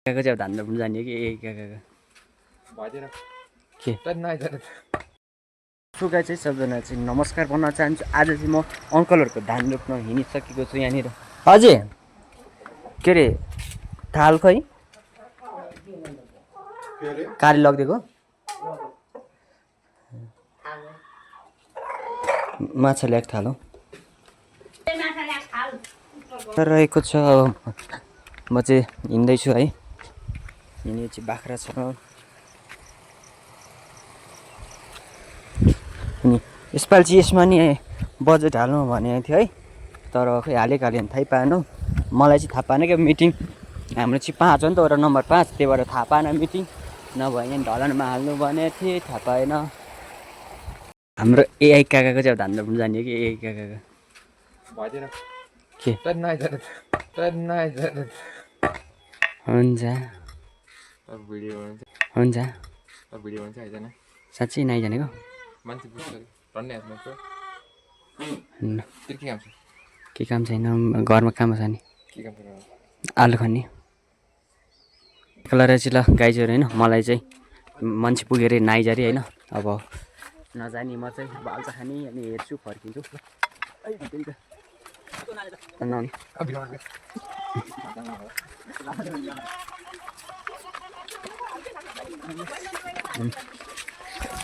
काका चाहिँ धान रोप्नु जाने कि काका भइदिएन के नाइजाने सुगा चाहिँ सबजना चाहिँ नमस्कार भन्न चाहन्छु। आज चाहिँ म अङ्कलहरूको धान रोप्न हिँडिसकेको छु यहाँनिर। हजुर के अरे थाल खै काली लगिदिएको माछा ल्याएको थाल हो रहेको छ। म चाहिँ हिँड्दैछु है। यिनी चाहिँ बाख्रा छ अनि यसपालि चाहिँ यसमा नि बजेट हाल्नु भनेको थियो है, तर खै हालेको हाल्यो भने थाहै पाएन। मलाई चाहिँ थाहा पाएन क्या, मिटिङ हाम्रो चाहिँ 5 हो नि त, वडा नम्बर 5, त्यही भएर थाहा पाएन मिटिङ। नभए यहाँ ढलानमा हाल्नु भनेको थिएँ, थाहा पाएन। हाम्रो एआई काकाको चाहिँ धान रोप्नु जाने कि एआई काकाको भइदिएन के हुन्छ भिडियो आइजाने साँच्चै नआइजानेको मान्छे के काम छैन, घरमा काम छ नि आलु खन्ने कलर चाहिँ ल गाइजहरू होइन। मलाई चाहिँ मान्छे पुगेर नआइजारे होइन। अब नजाने म चाहिँ बाल्चा खाने अनि हेर्छु फर्किन्छु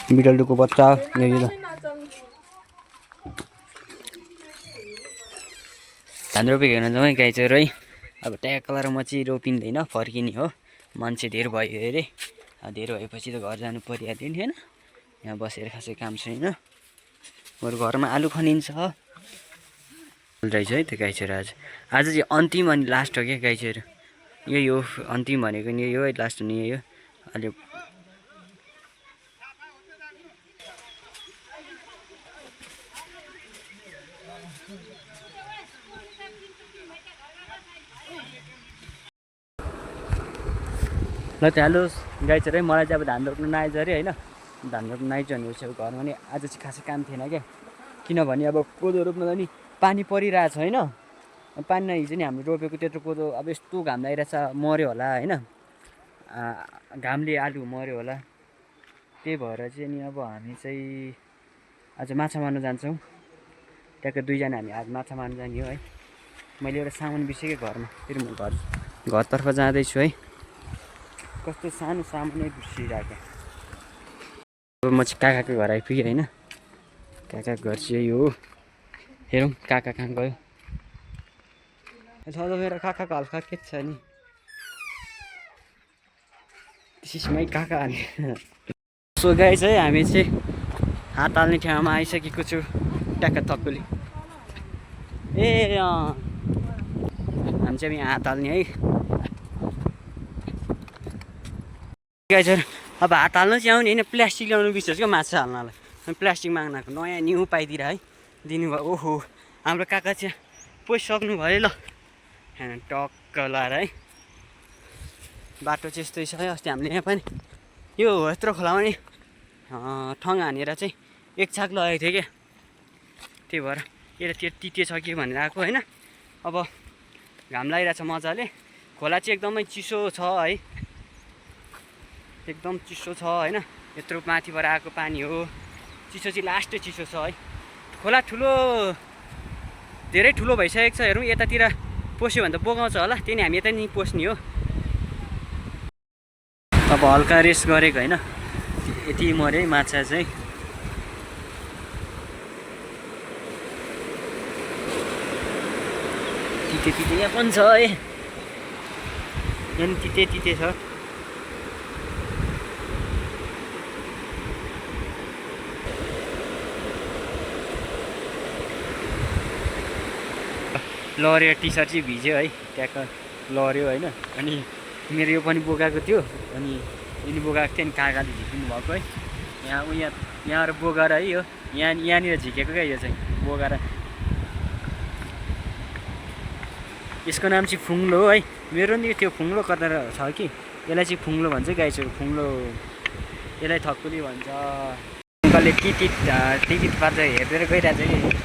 बिटलडुको बच्चा यो धान रोपेको हेर्न जाउँ है गाइजहरू है। अब ट्याक्क लगाएर म चाहिँ रोपिँदैन फर्किने हो, मान्छे धेरै भयो अरे। धेरै भएपछि त घर जानु परिहाल्यो नि होइन। यहाँ बसेर खासै काम छैन, बरु घरमा आलु खनिन्छ रहेछ है त्यो गाइजहरू। आज चाहिँ अन्तिम अनि लास्ट हो क्या गाइजहरू। यही हो अन्तिम भनेको नि, यही हो लास्ट हुने यही हो। अहिले ल त हेलो गाइजहरू है। मलाई चाहिँ अब धान रोप्नु नआइज अरे होइन। धान रोप्नु नआइज भनेपछि अब घरमा नि आज चाहिँ खासै काम थिएन क्या, किनभने अब कोदो रोप्नु त नि पानी परिरहेछ होइन। पानी हिजो नि हामीले रोपेको त्यत्रो कोदो अब यस्तो घाम लागिरहेछ मऱ्यो होला होइन, घामले आलु मऱ्यो होला। त्यही भएर चाहिँ नि अब हामी चाहिँ आज माछा मार्नु जान्छौँ। ट्याक्क 2 जना हामी आज माछा मार्नु जाने हो है। मैले एउटा सामान बिर्सेँ घरमा, फेरि म घरतर्फ जाँदैछु है। कस्तो सानो सामानै बिर्सिरहेको। अब म चाहिँ काकाको घर आइपुगेँ होइन। काकाको घर चाहिँ यही हो, हेरौँ काका कहाँ गयो। मेरो काकाको हल्का के छ नि, त्यसमै काका हाल्ने। सो गाइस है हामी चाहिँ हात हाल्ने ठाउँमा आइसकेको छु ट्याक्क तक्कुली। हामी चाहिँ यहाँ हात हाल्ने है गाइजहरू। अब हात हाल्नु चाहिँ आउने होइन, प्लास्टिक ल्याउनु बिर्सेछ क्या माछा हाल्नलाई। प्लास्टिक माग्नको नयाँ न्यू पाइदिएर है दिनुभयो। ओहो हाम्रो काका चाहिँ पोइसक्नु भयो ल, टक्क लाएर है। बाटो चाहिँ यस्तै छ है। अस्ति हामीले यहाँ पनि यो यत्रो खोलामा नि ठङ हानेर चाहिँ एक छाक लगाएको थियो क्या, त्यही भएर यतातिर तिते छ कि भनेर आएको होइन। अब घाम लागिरहेछ मजाले, खोला चाहिँ एकदमै चिसो छ है, एकदम चिसो छ होइन। यत्रो माथिबाट आएको पानी हो, चिसो चाहिँ लास्टै चिसो छ है। खोला ठुलो धेरै ठुलो भइसकेको छ। हेरौँ यतातिर पस्यो भने त बोगाउँछ होला, त्यही नि हामी यता नि पस्ने हो। अब हल्का रेस्ट गरेको होइन, यति मऱ्यो है माछा चाहिँ। तिते यहाँ पनि छ है, यहाँ तिते छ। लऱ्यो टी सर्ट चाहिँ भिज्यो है, ट्याक्क लऱ्यो होइन। अनि मेरो यो पनि बोकाएको थियो, अनि यिनी बोकाएको थियो, अनि काकाले झिकिनु भएको है। यहाँबाट बोकाएर है यो यहाँनिर झिकेको क्या, यो चाहिँ बोकाएर। यसको नाम चाहिँ फुङ्लो हो है। मेरो नि त्यो फुङ्लो कता छ कि, यसलाई चाहिँ फुङ्लो भन्छ गाइसको फुङ्लो, यसलाई थकुली भन्छ। अङ्कलले टिकट पार्छ हेरेर गइरहेछ कि।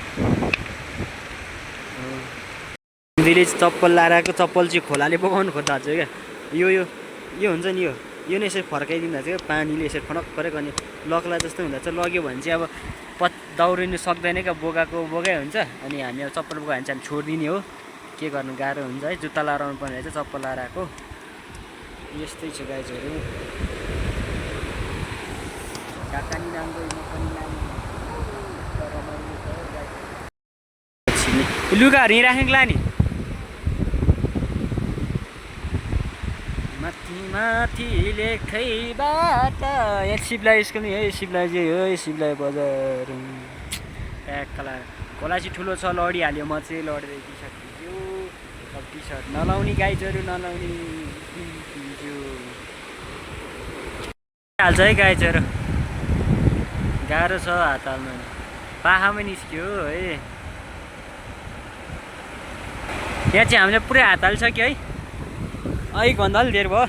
दिदीले चप्पल लाएर आएको, चप्पल चाहिँ खोलाले बोकाउनु खोज्दा छ क्या। यो यो हुन्छ नि यो नै यसरी फर्काइदिँदा चाहिँ पानीले यसरी फनक फरक अनि लग्ला जस्तो हुँदा चाहिँ लग्यो भने चाहिँ अब दौडिनु सक्दैन क्या बोकाको बोकै हुन्छ अनि हामी अब चप्पल बोकायो भने चाहिँ हामी छोडिदिने हो के गर्नु गाह्रो हुन्छ है जुत्ता लाएर आउनु पर्ने रहेछ चप्पल लाएर आएको यस्तै छ गाइजहरू काकानी राम्रो लुगाहरू यहीँ राखेको ला नि माथि माथि लेखैबाट यहाँ शिवलाई स्कुल नि है शिवलाई चाहिँ हो शिवलाई बजार ट्याक्कला खोला चाहिँ ठुलो छ लडिहाल्यो म चाहिँ लडेर टी सर्ट किन्छु अब टी सर्ट नलाउने गाइजहरू नलाउने किन्छु हाल्छ है गाइजहरू गाह्रो छ हात हाल्नु पाखामै निस्क्यो है यहाँ चाहिँ हामीले पुरै हात हालिसक्यो है भन्दा अलि धेर भयो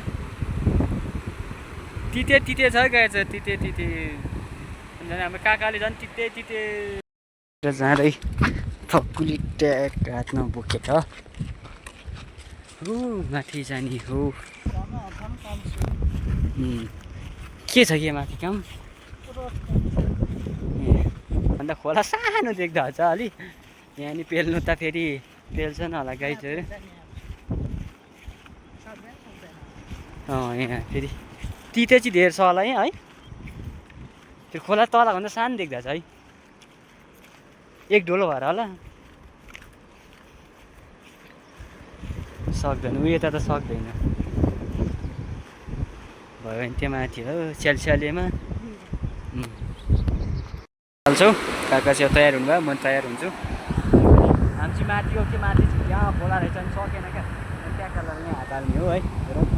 तिते तिते छ गाइज तिते तिते हाम्रो काकाले झन् तिते तिते जाँदै फक्कुली ट्याक हातमा बोकेछ हो माथि जाने हो के छ के माथि काम अन्त खोला सानो देख्दा हुन्छ अलि यहाँ नि पेल्नु त फेरि पेल्छन् होला गाइजहरू यहाँ फेरि तिते चाहिँ धेर छ होला यहाँ है त्यो खोला तल भन्दा सानो देख्दा छ है एक डोलो भएर होला सक्दैन ऊ यता त सक्दैन भयो भने त्यो माथि हो स्यालस्यालेमा हाल्छौ काका चाहिँ तयार हुनुभयो म तयार हुन्छु हामी चाहिँ माथि हो कि माथि यहाँ खोला रहेछ भने सकेन क्या ट्याक्क लगाएर यहाँ हात हाल्ने हो है